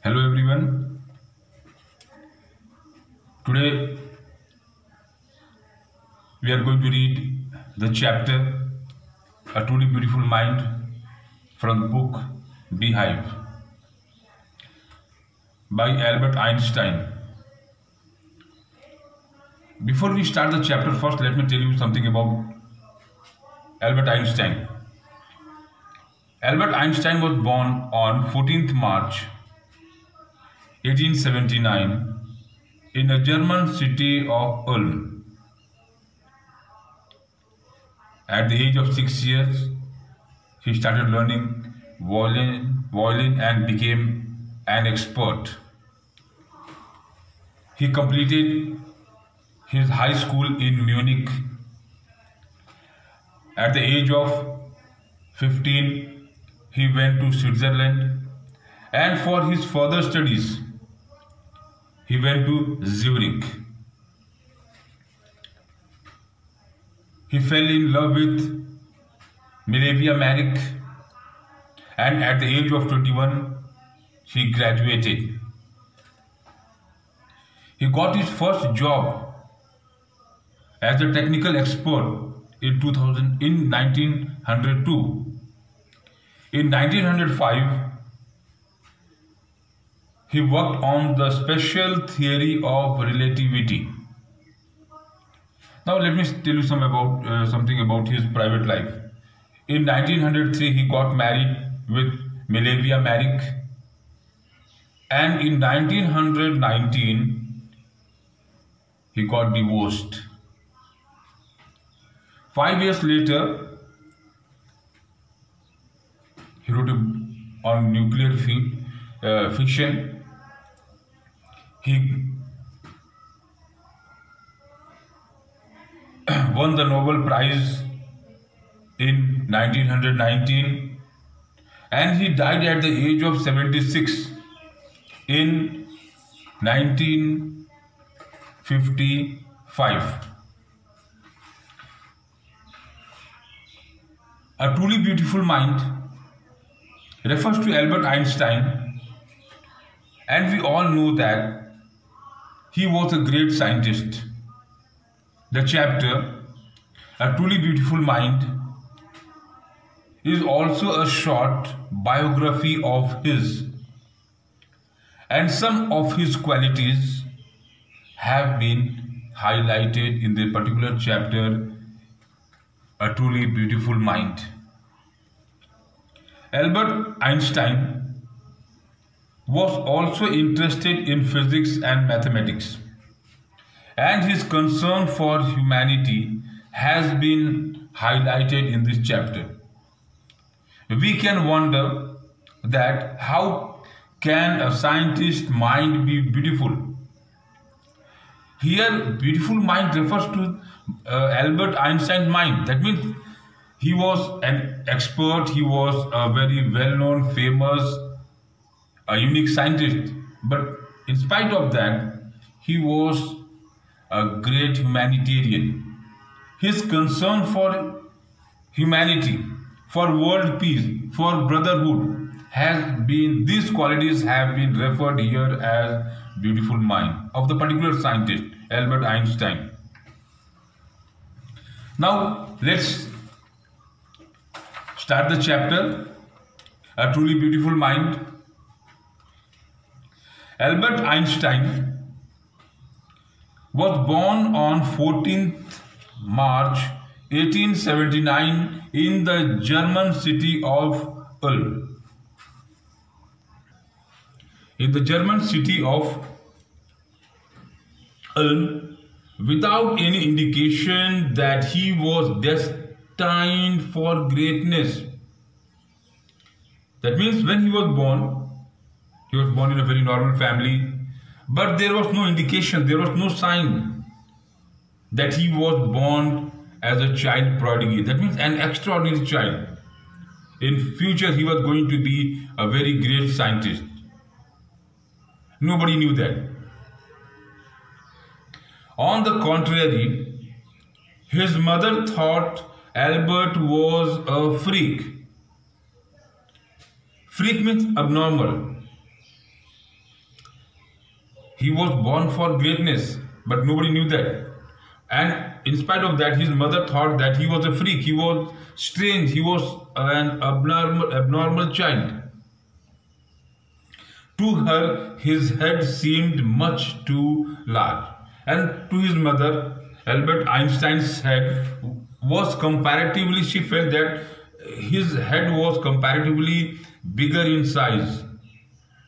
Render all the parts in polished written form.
Hello everyone. Today we are going to read the chapter A Truly Beautiful Mind from the book Beehive by Albert Einstein. Before we start the chapter, first let me tell you something about Albert Einstein. Albert Einstein was born on 14th March 1879 in the German city of Ulm. At the age of 6 years, he started learning violin and became an expert. He completed his high school in Munich. At the age of 15, he went to Switzerland, and for his further studies, he went to Zurich. He fell in love with Minerva Merrick, and at the age of 21, he graduated. He got his first job as a technical expert in 1902. In 1905, he worked on the special theory of relativity. Now let me tell you something about his private life. In 1903, he got married with Minerva Merrick, and in 1919, he got divorced. 5 years later, he wrote on nuclear fission. He won the Nobel Prize in 1919, and he died at the age of 76 in 1955. A truly beautiful mind refers to Albert Einstein, and we all know that he was a great scientist. The chapter, A Truly Beautiful Mind, is also a short biography of his, and some of his qualities have been highlighted in the particular chapter, A Truly Beautiful Mind. Albert Einstein was also interested in physics and mathematics, and his concern for humanity has been highlighted in this chapter. We can wonder that how can a scientist's mind be beautiful? Here, beautiful mind refers to Albert Einstein's mind. That means he was an expert, he was a very well-known, famous, a unique scientist. But in spite of that, he was a great humanitarian. His concern for humanity, for world peace, for brotherhood these qualities have been referred here as beautiful mind of the particular scientist, Albert Einstein. Now, let's start the chapter, A Truly Beautiful Mind. Albert Einstein was born on 14th March 1879 in the German city of Ulm. In the German city of Ulm, without any indication that he was destined for greatness. That means when he was born in a very normal family, but there was no indication, there was no sign that he was born as a child prodigy. That means an extraordinary child. In future, he was going to be a very great scientist. Nobody knew that. On the contrary, his mother thought Albert was a freak. Freak means abnormal. He was born for greatness, but nobody knew that. And in spite of that, his mother thought that he was a freak, he was strange, he was an abnormal child. To her, his head seemed much too large. And to his mother, Albert Einstein's head was comparatively, she felt that his head was comparatively bigger in size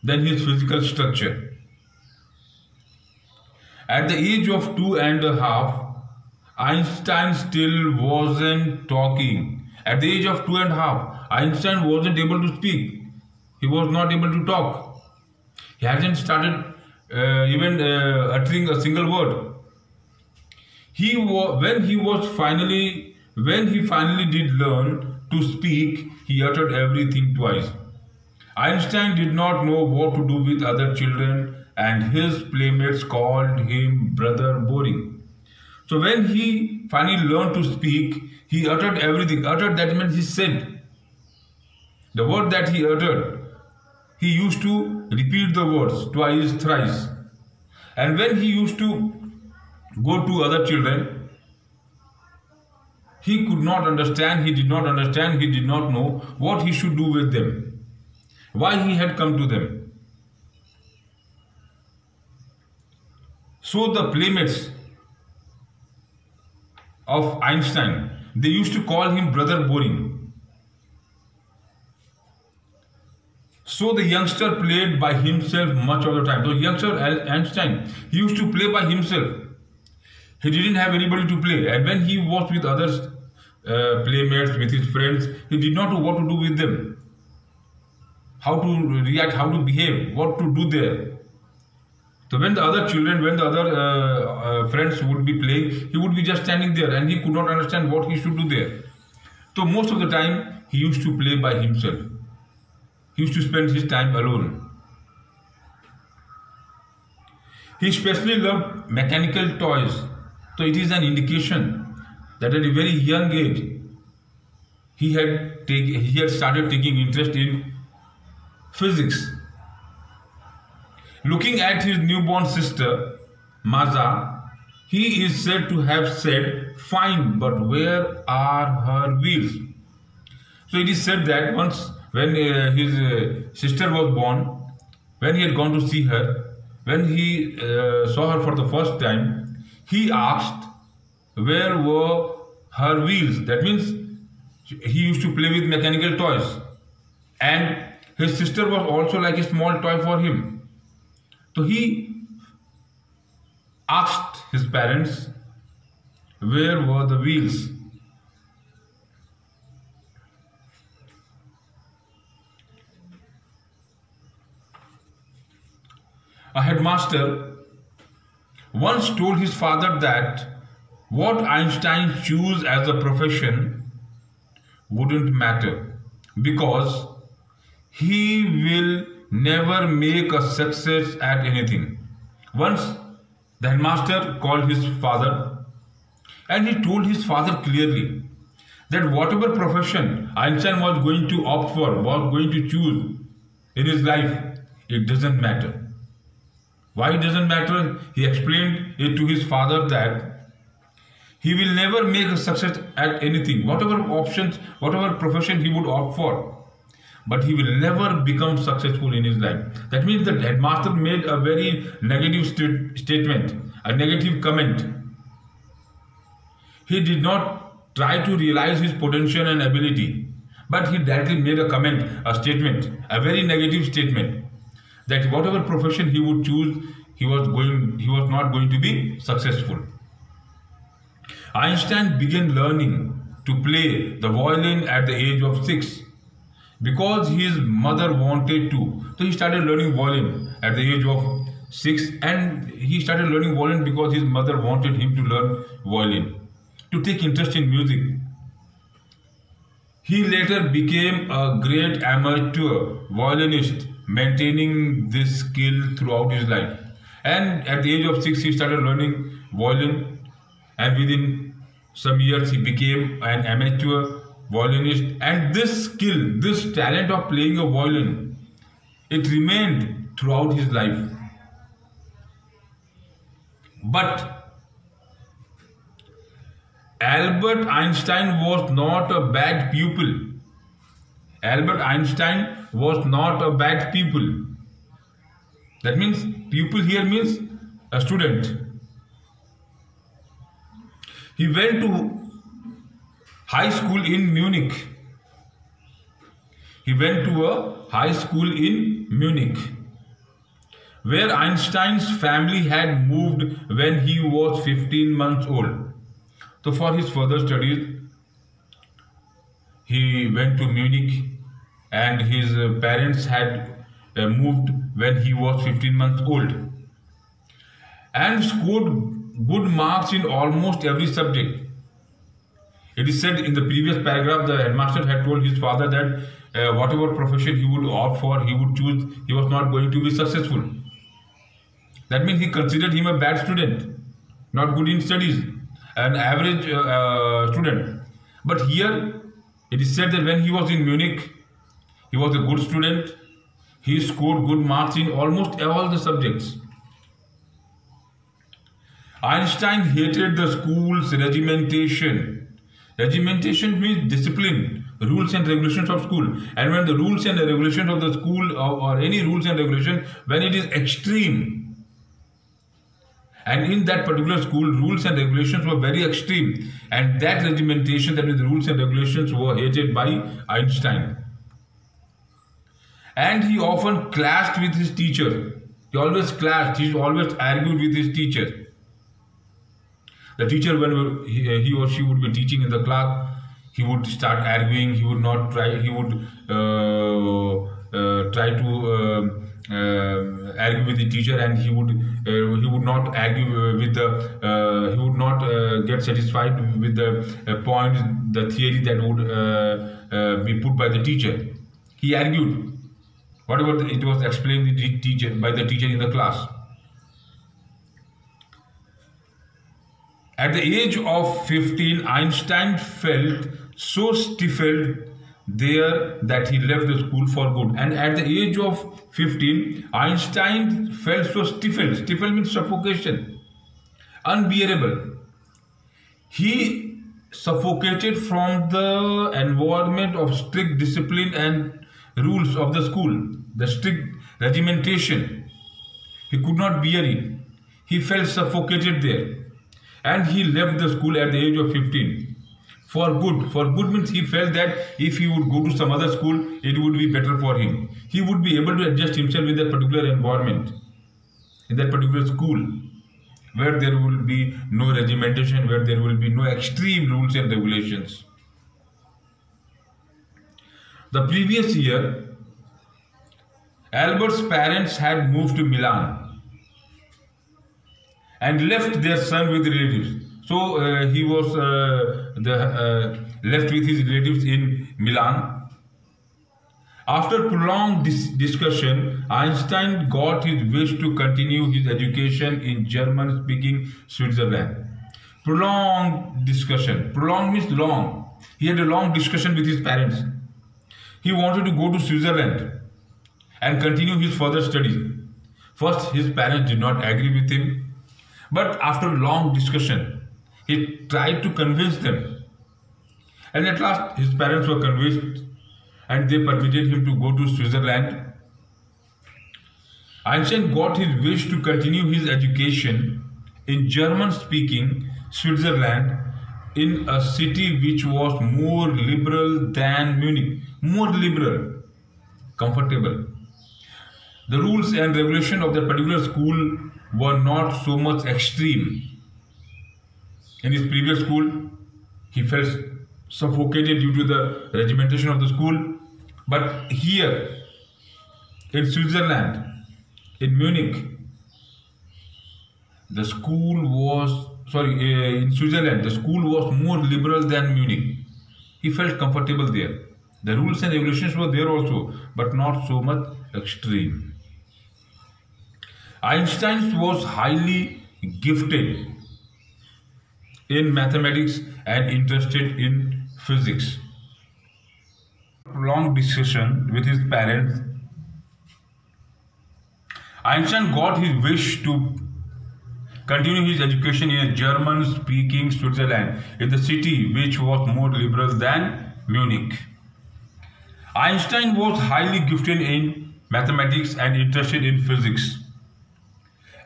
than his physical structure. At the age of 2.5, Einstein still wasn't talking. At the age of 2.5, Einstein wasn't able to speak. He was not able to talk. He hasn't started even uttering a single word. When he finally did learn to speak, he uttered everything twice. Einstein did not know what to do with other children, and his playmates called him Brother Boring. So when he finally learned to speak, he uttered everything. Uttered, that means he said. The word that he uttered, he used to repeat the words twice, thrice. And when he used to go to other children, he could not understand, he did not understand, he did not know what he should do with them, why he had come to them. So the playmates of Einstein, they used to call him Brother Boring. So the youngster played by himself much of the time. So youngster Einstein, he used to play by himself. He didn't have anybody to play. And when he was with others, playmates, with his friends, he did not know what to do with them. How to react, how to behave, what to do there. So when the other children, when the other friends would be playing, he would be just standing there and he could not understand what he should do there. So most of the time, he used to play by himself. He used to spend his time alone. He especially loved mechanical toys. So it is an indication that at a very young age, he had started taking interest in physics. Looking at his newborn sister, Maza, he is said to have said, "Fine, but where are her wheels?" So it is said that once when his sister was born, when he had gone to see her, when he saw her for the first time, he asked where were her wheels. That means he used to play with mechanical toys. And his sister was also like a small toy for him. So he asked his parents, where were the wheels? A headmaster once told his father that what Einstein chose as a profession wouldn't matter because he will never make a success at anything. Once the headmaster called his father and he told his father clearly that whatever profession Einstein was going to opt for, was going to choose in his life, it doesn't matter. Why it doesn't matter? He explained it to his father that he will never make a success at anything, whatever options, whatever profession he would opt for, but he will never become successful in his life. That means the headmaster made a very negative statement, a negative comment. He did not try to realize his potential and ability, but he directly made a comment, a statement, a very negative statement, that whatever profession he would choose, he was not going to be successful. Einstein began learning to play the violin at the age of 6 because his mother wanted to. So he started learning violin at the age of 6, and he started learning violin because his mother wanted him to learn violin, to take interest in music. He later became a great amateur violinist, maintaining this skill throughout his life. And at the age of 6, he started learning violin, and within some years, he became an amateur violinist. And this skill, this talent of playing a violin, it remained throughout his life. But Albert Einstein was not a bad pupil. Albert Einstein was not a bad pupil. That means pupil here means a student. He went to high school in Munich. He went to a high school in Munich, where Einstein's family had moved when he was 15 months old. So for his further studies, he went to Munich, and his parents had moved when he was 15 months old, and scored good marks in almost every subject. It is said in the previous paragraph, the headmaster had told his father that whatever profession he would opt for, he would choose, he was not going to be successful. That means he considered him a bad student, not good in studies, an average student. But here it is said that when he was in Munich, he was a good student. He scored good marks in almost all the subjects. Einstein hated the school's regimentation. Regimentation means discipline, rules and regulations of school. And when the rules and the regulations of the school or any rules and regulation, when it is extreme, and in that particular school, rules and regulations were very extreme, and that regimentation, that is the rules and regulations, were hated by Einstein. And he often clashed with his teacher. He always clashed, he always argued with his teacher. The teacher, when he or she would be teaching in the class, he would start arguing. He would not try. He would try to argue with the teacher, and he would not argue with the. He would not get satisfied with the points, the theory that would be put by the teacher. He argued whatever it was explained by the teacher in the class. At the age of 15, Einstein felt so stifled there that he left the school for good. And at the age of 15, Einstein felt so stifled. Stifled means suffocation, unbearable. He suffocated from the environment of strict discipline and rules of the school, the strict regimentation. He could not bear it. He felt suffocated there. And he left the school at the age of 15 for good. For good means he felt that if he would go to some other school, it would be better for him. He would be able to adjust himself in that particular environment, in that particular school, where there will be no regimentation, where there will be no extreme rules and regulations. The previous year, Albert's parents had moved to Milan and left their son with relatives. So he was left with his relatives in Milan. After prolonged discussion, Einstein got his wish to continue his education in German-speaking Switzerland. Prolonged discussion. Prolonged means long. He had a long discussion with his parents. He wanted to go to Switzerland and continue his further studies. First, his parents did not agree with him. But after long discussion, he tried to convince them. And at last, his parents were convinced and they permitted him to go to Switzerland. Einstein got his wish to continue his education in German-speaking Switzerland in a city which was more liberal than Munich. More liberal, comfortable. The rules and regulations of that particular school were not so much extreme. In his previous school, he felt suffocated due to the regimentation of the school. But here, in Switzerland, in Munich, the school was, in Switzerland, the school was more liberal than Munich. He felt comfortable there. The rules and regulations were there also, but not so much extreme. Einstein was highly gifted in mathematics and interested in physics. Long discussion with his parents, Einstein got his wish to continued his education in a German-speaking Switzerland, in the city which was more liberal than Munich. Einstein was highly gifted in mathematics and interested in physics.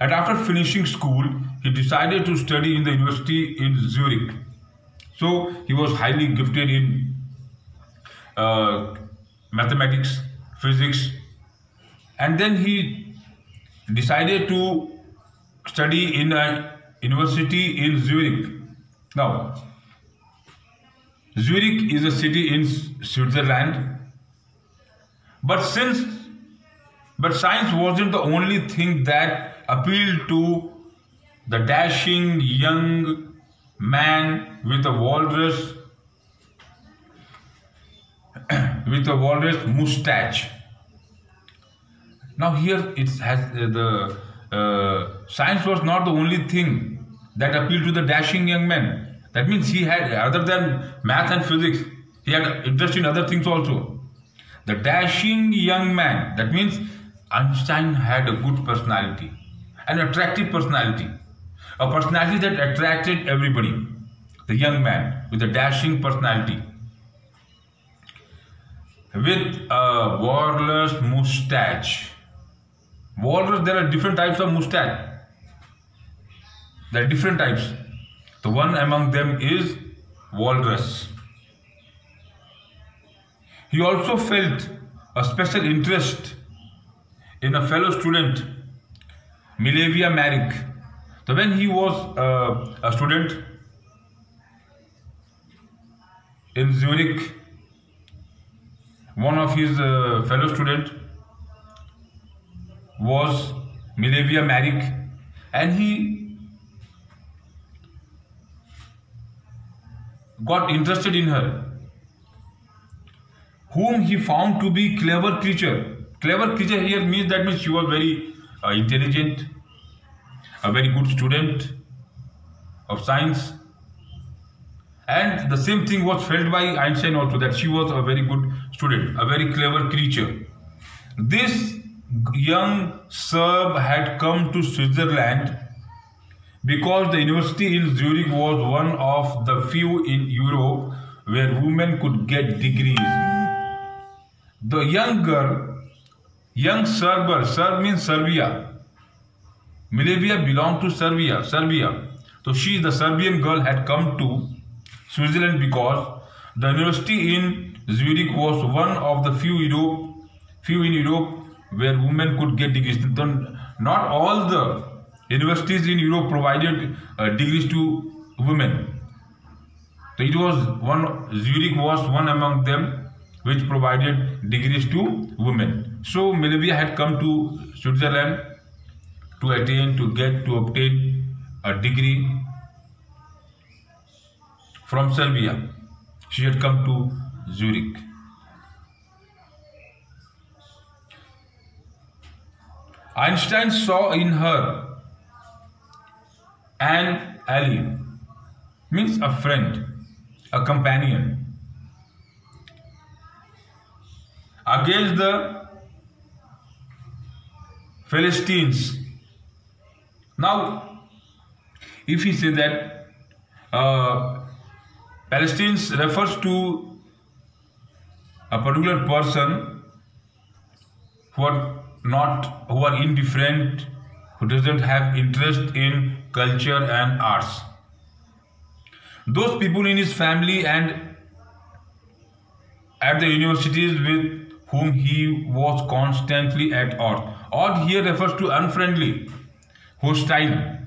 And after finishing school, he decided to study in the university in Zurich. So he was highly gifted in mathematics, physics, and then he decided to study in a university in Zurich. Now, Zurich is a city in Switzerland, but science wasn't the only thing that appealed to the dashing young man with a walrus mustache. Now here it has the science was not the only thing that appealed to the dashing young man. That means he had, other than math and physics, he had interest in other things also. The dashing young man, that means Einstein had a good personality, an attractive personality, a personality that attracted everybody. The young man with a dashing personality, with a walrus mustache. Walrus, there are different types of mustache. There are different types. The one among them is walrus. He also felt a special interest in a fellow student, Milevia Marik. So when he was a student in Zurich, one of his fellow students was Milevia Marik, and he got interested in her, whom he found to be clever creature. Clever creature here means she was very intelligent, a very good student of science. And the same thing was felt by Einstein also, that she was a very good student, a very clever creature. This young Serb had come to Switzerland because the university in Zurich was one of the few in Europe where women could get degrees. The young girl, young Serb means Serbia. Milevia belonged to Serbia. So she, the Serbian girl, had come to Switzerland because the university in Zurich was one of the few in Europe where women could get degrees. Not all the universities in Europe provided degrees to women. So Zurich was one among them which provided degrees to women. So Milevia had come to Switzerland to obtain a degree from Serbia. She had come to Zurich. Einstein saw in her an ally, means a friend, a companion, against the Philistines. Now, if he say that Palestinians refers to a particular person who are indifferent, who doesn't have interest in culture and arts. Those people in his family and at the universities with whom he was constantly at odds. Odd here refers to unfriendly, hostile.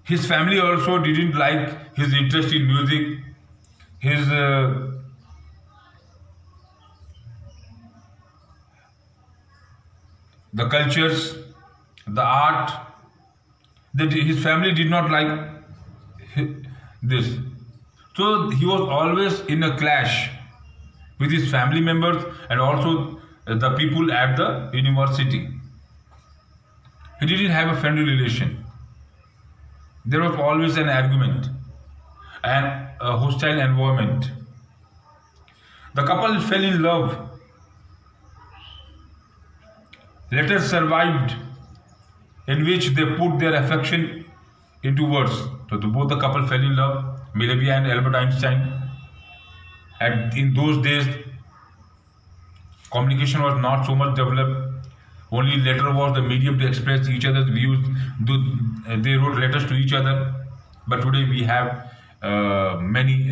His family also didn't like his interest in music, his the cultures, the art. That his family did not like this. So he was always in a clash with his family members and also the people at the university. He didn't have a friendly relation. There was always an argument and a hostile environment. The couple fell in love. Letters survived in which they put their affection into words. So both the couple fell in love, Milevi and Albert Einstein. And in those days, communication was not so much developed. Only letter was the medium to express each other's views. They wrote letters to each other. But today we have many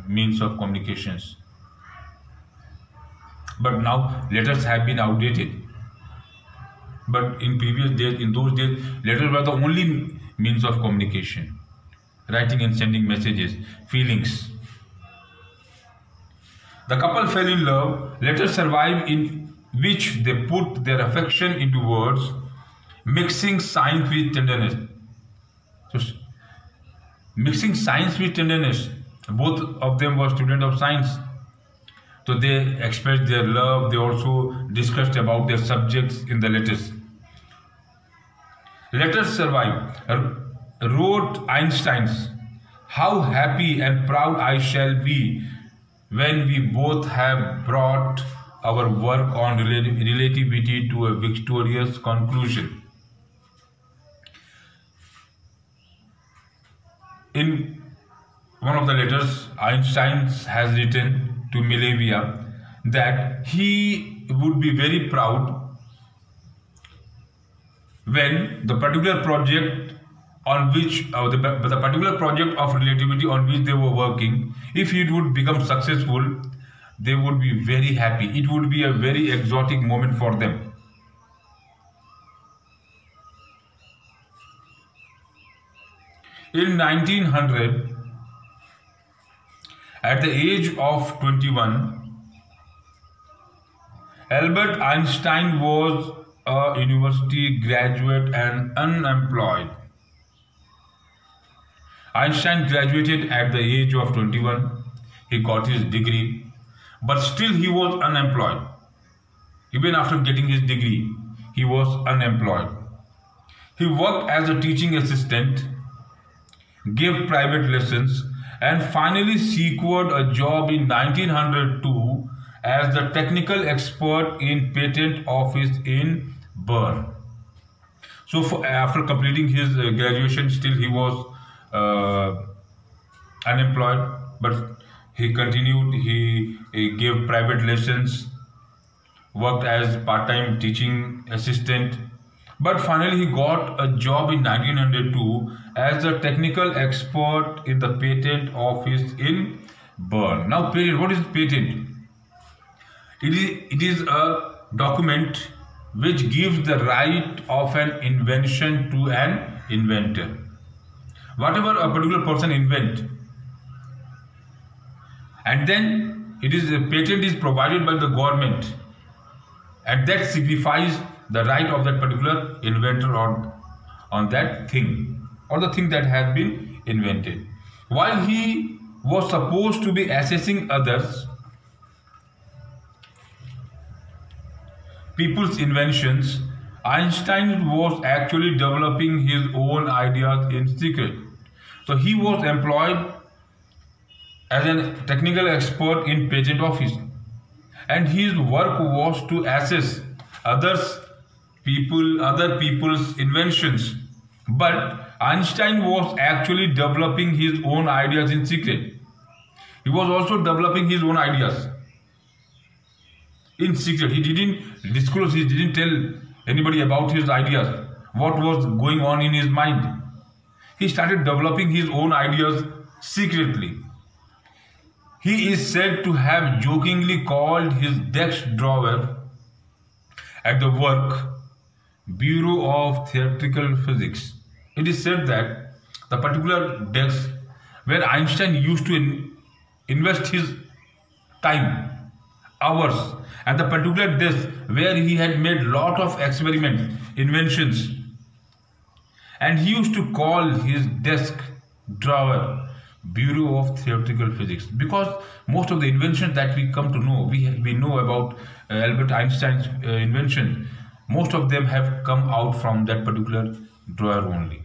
means of communications. But now letters have been outdated. But in previous days, in those days, letters were the only means of communication. Writing and sending messages, feelings. The couple fell in love. Letters survive in which they put their affection into words, mixing science with tenderness. So, mixing science with tenderness. Both of them were students of science. So they expressed their love. They also discussed about their subjects in the letters. Letters survive. Wrote Einstein's, "How happy and proud I shall be when we both have brought our work on relativity to a victorious conclusion." In one of the letters, Einstein has written to Milevia that he would be very proud when the particular project on which the particular project of relativity on which they were working, if it would become successful, they would be very happy. It would be a very exotic moment for them. In 1900, at the age of 21, Albert Einstein was a university graduate and unemployed. Einstein graduated at the age of 21. He got his degree, but still he was unemployed. Even after getting his degree, he was unemployed. He worked as a teaching assistant, gave private lessons, and finally secured a job in 1902 as the technical expert in patent office in Bern. So after completing his graduation, still he was unemployed, but he continued. He gave private lessons, worked as part-time teaching assistant, but finally he got a job in 1902 as a technical expert in the patent office in Bern. Now, patent. What is patent? It is a document which gives the right of an invention to an inventor. Whatever a particular person invent, and then a patent is provided by the government, and that signifies the right of that particular inventor on that thing or the thing that has been invented. While he was supposed to be assessing others people's inventions, Einstein was actually developing his own ideas in secret. So he was employed as a technical expert in patent office, and his work was to assess other people's inventions. But Einstein was actually developing his own ideas in secret. He was also developing his own ideas in secret. He didn't disclose, he didn't tell anybody about his ideas, what was going on in his mind. He started developing his own ideas secretly. He is said to have jokingly called his desk drawer at the work Bureau of Theoretical Physics. It is said that the particular desk where Einstein used to invest his time, hours, and the particular desk where he had made lot of experiments, inventions, and he used to call his desk drawer Bureau of Theoretical Physics, because most of the inventions that we come to know, we know about Albert Einstein's invention, most of them have come out from that particular drawer only.